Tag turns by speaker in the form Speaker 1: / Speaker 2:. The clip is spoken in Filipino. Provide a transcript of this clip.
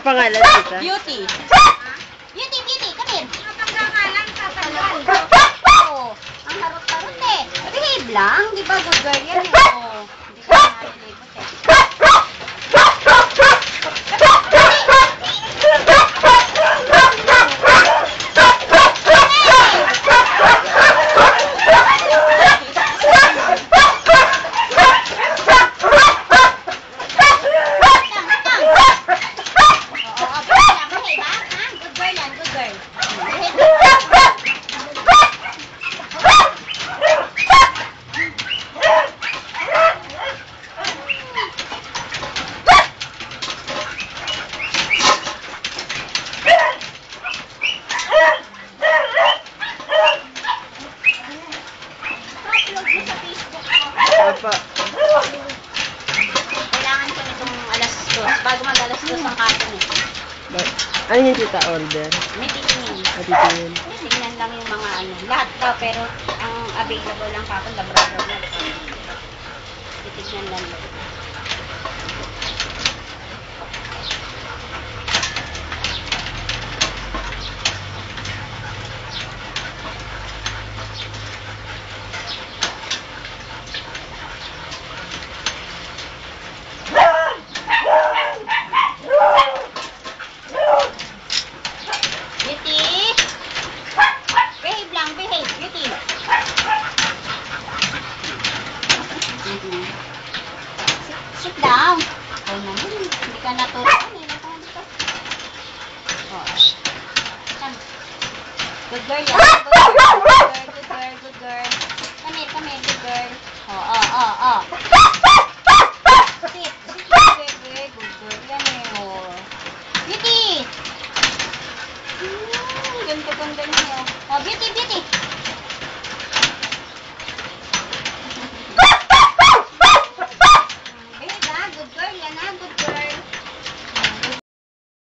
Speaker 1: Papangalan kita.
Speaker 2: Beauty. Beauty, beauty. Come here.
Speaker 3: Napagkakalan sa tagal.
Speaker 2: Oo. Ang harot-harot eh. Behave lang. Di ba good girl yan eh. Oo. Hindi ka nalilibot eh.
Speaker 1: Apa.
Speaker 2: Kailangan ko nitong alas 2. Bago mag alas 2 ang karton eh.
Speaker 1: Ano yung tita order?
Speaker 2: May titingin.
Speaker 1: Matitingin.
Speaker 2: Tingnan lang yung mga ano. Lahat daw pero ang available lang kapag labrador na. Titignan lang. Beauty! Behave lang, behave. Beauty! Sit down. Oh, naman. Hindi ka naturuan eh. Oh. Come. Good girl yan. Good girl, good girl, good girl. Come here, good girl. Oh, oh, oh, oh.